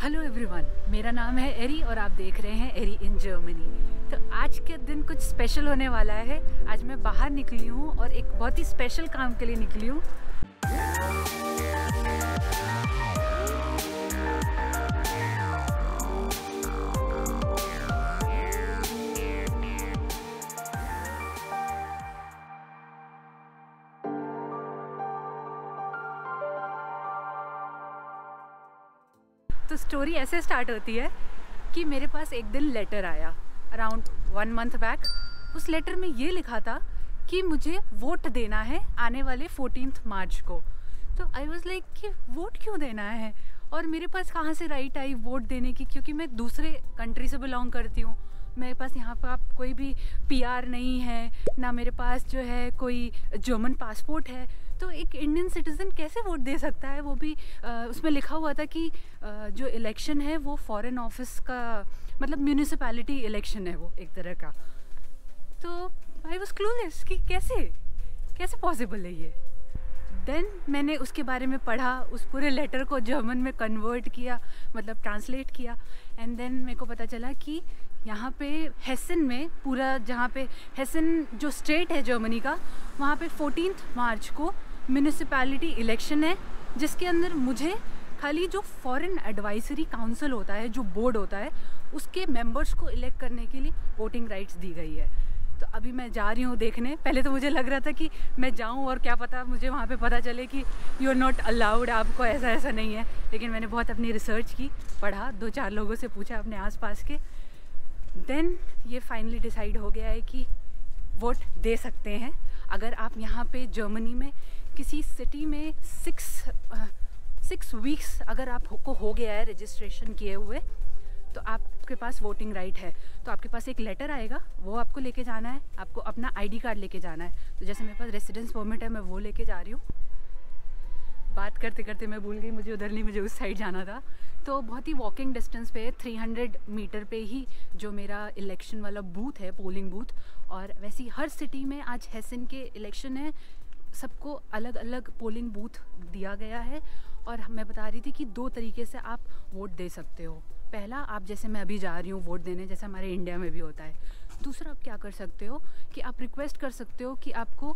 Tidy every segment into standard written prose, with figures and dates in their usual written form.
Hello everyone, मेरा नाम है एरी और आप देख रहे हैं एरी इन जर्मनी। तो आज के दिन कुछ स्पेशल होने वाला है। आज मैं बाहर निकली हूँ और एक बहुत ही स्पेशल काम के लिए निकली हूँ। तो स्टोरी ऐसे स्टार्ट होती है कि मेरे पास एक दिन लेटर आया अराउंड 1 मंथ बैक। उस लेटर में ये लिखा था कि मुझे वोट देना है आने वाले 14 मार्च को। तो आई वाज लाइक कि वोट क्यों देना है और मेरे पास कहाँ से राइट आई वोट देने की, क्योंकि मैं दूसरे कंट्री से बिलोंग करती हूँ। मेरे पास यहाँ पर आप कोई भी पीआर नहीं है, ना मेरे पास जो है कोई जर्मन पासपोर्ट है। तो एक इंडियन सिटीज़न कैसे वोट दे सकता है, वो भी उसमें लिखा हुआ था कि जो इलेक्शन है वो फॉरेन ऑफिस का, मतलब म्यूनिसिपैलिटी इलेक्शन है वो एक तरह का। तो आई वाज क्लूलेस कि कैसे पॉसिबल है ये। देन मैंने उसके बारे में पढ़ा, उस पूरे लेटर को जर्मन में कन्वर्ट किया, मतलब ट्रांसलेट किया। एंड देन मेरे को पता चला कि यहाँ पे हेसन में, पूरा जहाँ पे हेसन जो स्टेट है जर्मनी का, वहाँ पे 14 मार्च को म्यूनिसिपैलिटी इलेक्शन है, जिसके अंदर मुझे खाली जो फॉरेन एडवाइजरी काउंसिल होता है, जो बोर्ड होता है, उसके मेंबर्स को इलेक्ट करने के लिए वोटिंग राइट्स दी गई है। तो अभी मैं जा रही हूँ देखने। पहले तो मुझे लग रहा था कि मैं जाऊँ और क्या पता मुझे वहाँ पे पता चले कि यू आर नॉट अलाउड, आपको ऐसा नहीं है। लेकिन मैंने बहुत अपनी रिसर्च की, पढ़ा, 2-4 लोगों से पूछा अपने आसपास के। देन ये फाइनली डिसाइड हो गया है कि वोट दे सकते हैं। अगर आप यहाँ पे जर्मनी में किसी सिटी में 6 वीक्स अगर आपको हो गया है रजिस्ट्रेशन किए हुए, तो आपके पास वोटिंग राइट है। तो आपके पास एक लेटर आएगा, वो आपको लेके जाना है, आपको अपना आईडी कार्ड लेके जाना है। तो जैसे मेरे पास रेसिडेंस परमिट है, मैं वो लेके जा रही हूँ। बात करते करते मैं भूल गई, मुझे उधर नहीं, मुझे उस साइड जाना था। तो बहुत ही वॉकिंग डिस्टेंस पे है, 300 मीटर पे ही जो मेरा इलेक्शन वाला बूथ है, पोलिंग बूथ। और वैसे ही हर सिटी में आज हेसन के इलेक्शन है, सबको अलग अलग पोलिंग बूथ दिया गया है। और मैं बता रही थी कि 2 तरीके से आप वोट दे सकते हो। पहला, आप जैसे मैं अभी जा रही हूँ वोट देने, जैसे हमारे इंडिया में भी होता है। दूसरा, आप क्या कर सकते हो कि आप रिक्वेस्ट कर सकते हो कि आपको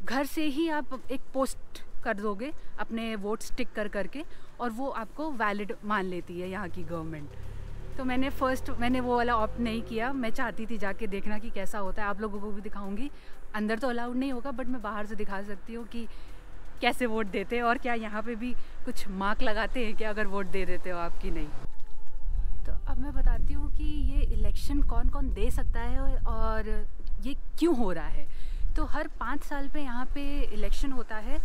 घर से ही आप एक पोस्ट कर दोगे अपने वोट स्टिक करके, और वो आपको वैलिड मान लेती है यहाँ की गवर्नमेंट। तो मैंने वो वाला ऑप्ट नहीं किया। मैं चाहती थी जाके देखना कि कैसा होता है, आप लोगों को भी दिखाऊंगी। अंदर तो अलाउड नहीं होगा, बट मैं बाहर से दिखा सकती हूँ कि कैसे वोट देते हैं और क्या यहाँ पे भी कुछ मार्क लगाते हैं कि अगर वोट दे देते हो आपकी नहीं। तो अब मैं बताती हूँ कि ये इलेक्शन कौन कौन दे सकता है और ये क्यों हो रहा है। तो हर 5 साल पे यहाँ पे इलेक्शन होता है।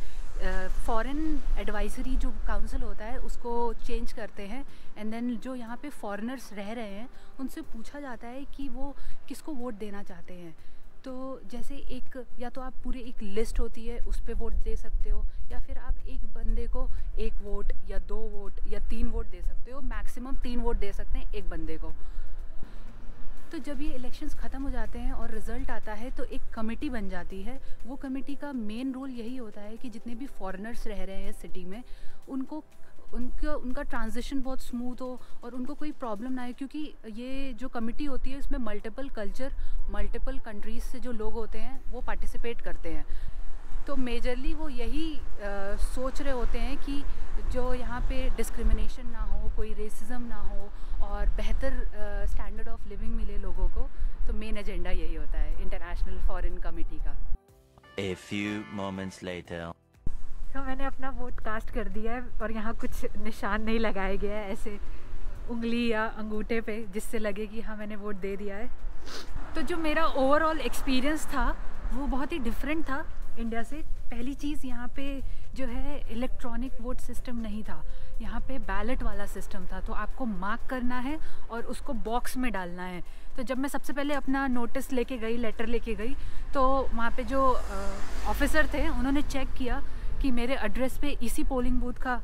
फॉरेन एडवाइजरी जो काउंसिल होता है उसको चेंज करते हैं। एंड देन जो यहाँ पे फॉरेनर्स रह रहे हैं उनसे पूछा जाता है कि वो किसको वोट देना चाहते हैं। तो जैसे एक, या तो आप पूरी एक लिस्ट होती है उस पर वोट दे सकते हो, या फिर आप एक बंदे को 1 वोट या 2 वोट या 3 वोट दे सकते हो। मैक्सिमम 3 वोट दे सकते हैं एक बंदे को। तो जब ये इलेक्शंस ख़त्म हो जाते हैं और रिज़ल्ट आता है तो एक कमेटी बन जाती है। वो कमेटी का मेन रोल यही होता है कि जितने भी फॉरेनर्स रह रहे हैं सिटी में, उनका ट्रांजिशन बहुत स्मूथ हो और उनको कोई प्रॉब्लम ना आए, क्योंकि ये जो कमेटी होती है इसमें मल्टीपल कल्चर, मल्टीपल कंट्रीज़ से जो लोग होते हैं वो पार्टिसिपेट करते हैं। तो मेजरली वो यही सोच रहे होते हैं कि जो यहाँ पे डिस्क्रिमिनेशन ना हो, कोई रेसिज्म ना हो और बेहतर स्टैंडर्ड ऑफ लिविंग मिले लोगों को। तो मेन एजेंडा यही होता है इंटरनेशनल फॉरेन कमेटी का। A few moments later. तो मैंने अपना वोट कास्ट कर दिया है और यहाँ कुछ निशान नहीं लगाए गए हैं ऐसे उंगली या अंगूठे पे, जिससे लगे कि हाँ मैंने वोट दे दिया है। तो जो मेरा ओवरऑल एक्सपीरियंस था वो बहुत ही डिफरेंट था इंडिया से। पहली चीज़, यहाँ पे जो है इलेक्ट्रॉनिक वोट सिस्टम नहीं था, यहाँ पे बैलेट वाला सिस्टम था। तो आपको मार्क करना है और उसको बॉक्स में डालना है। तो जब मैं सबसे पहले अपना नोटिस लेके गई, लेटर लेके गई, तो वहाँ पे जो ऑफिसर थे उन्होंने चेक किया कि मेरे एड्रेस पे इसी पोलिंग बूथ का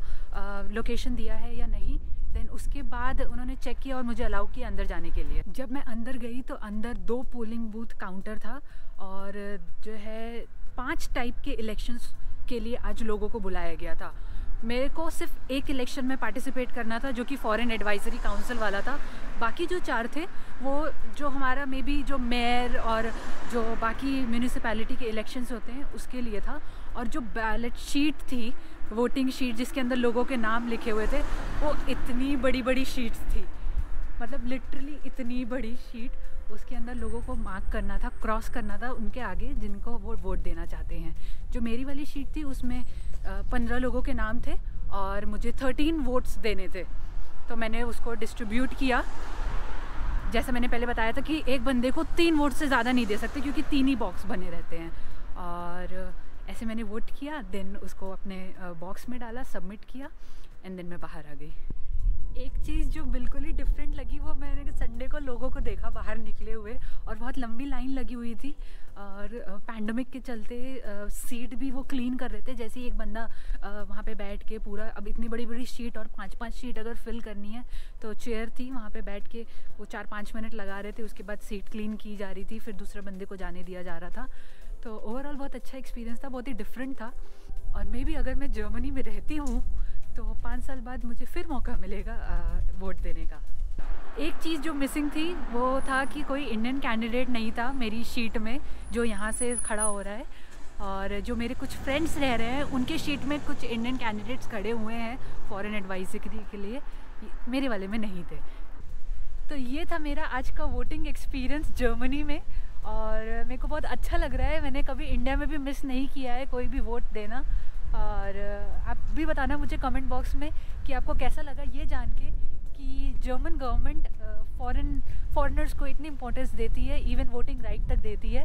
लोकेशन दिया है या नहीं। देन उसके बाद उन्होंने चेक किया और मुझे अलाउ किया अंदर जाने के लिए। जब मैं अंदर गई तो अंदर 2 पोलिंग बूथ काउंटर था और जो है 5 टाइप के इलेक्शंस के लिए आज लोगों को बुलाया गया था। मेरे को सिर्फ एक इलेक्शन में पार्टिसिपेट करना था जो कि फॉरेन एडवाइजरी काउंसिल वाला था। बाकी जो 4 थे वो जो हमारा मे बी जो मेयर और जो बाकी म्यूनिसिपैलिटी के इलेक्शंस होते हैं उसके लिए था। और जो बैलेट शीट थी, वोटिंग शीट जिसके अंदर लोगों के नाम लिखे हुए थे, वो इतनी बड़ी बड़ी शीट्स थी, मतलब लिटरली इतनी बड़ी शीट। उसके अंदर लोगों को मार्क करना था, क्रॉस करना था उनके आगे जिनको वो वोट देना चाहते हैं। जो मेरी वाली शीट थी उसमें 15 लोगों के नाम थे और मुझे 13 वोट्स देने थे। तो मैंने उसको डिस्ट्रीब्यूट किया। जैसे मैंने पहले बताया था कि एक बंदे को 3 वोट से ज़्यादा नहीं दे सकते क्योंकि 3 ही बॉक्स बने रहते हैं। और ऐसे मैंने वोट किया, देन उसको अपने बॉक्स में डाला, सबमिट किया एंड देन मैं बाहर आ गई। एक चीज़ जो बिल्कुल ही डिफरेंट लगी वो मैंने संडे को लोगों को देखा बाहर निकले हुए और बहुत लंबी लाइन लगी हुई थी। और पैंडमिक के चलते सीट भी वो क्लीन कर रहे थे। जैसे ही एक बंदा वहाँ पे बैठ के पूरा, अब इतनी बड़ी बड़ी शीट और 5-5 शीट अगर फिल करनी है तो चेयर थी वहाँ पे बैठ के वो 4-5 मिनट लगा रहे थे। उसके बाद सीट क्लीन की जा रही थी, फिर दूसरे बंदे को जाने दिया जा रहा था। तो ओवरऑल बहुत अच्छा एक्सपीरियंस था, बहुत ही डिफरेंट था। और मे बी अगर मैं जर्मनी में रहती हूँ तो 5 साल बाद मुझे फिर मौका मिलेगा वोट देने का। एक चीज़ जो मिसिंग थी वो था कि कोई इंडियन कैंडिडेट नहीं था मेरी शीट में जो यहाँ से खड़ा हो रहा है। और जो मेरे कुछ फ्रेंड्स रह रहे हैं उनके शीट में कुछ इंडियन कैंडिडेट्स खड़े हुए हैं फॉरेन एडवाइजरी के लिए, मेरे वाले में नहीं थे। तो ये था मेरा आज का वोटिंग एक्सपीरियंस जर्मनी में और मेरे को बहुत अच्छा लग रहा है। मैंने कभी इंडिया में भी मिस नहीं किया है कोई भी वोट देना। और आप भी बताना मुझे कमेंट बॉक्स में कि आपको कैसा लगा ये जान के कि जर्मन गवर्नमेंट फॉरेनर्स को इतनी इम्पोर्टेंस देती है, इवन वोटिंग राइट तक देती है।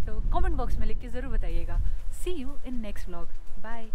तो कमेंट बॉक्स में लिख के ज़रूर बताइएगा। See you in next vlog. Bye.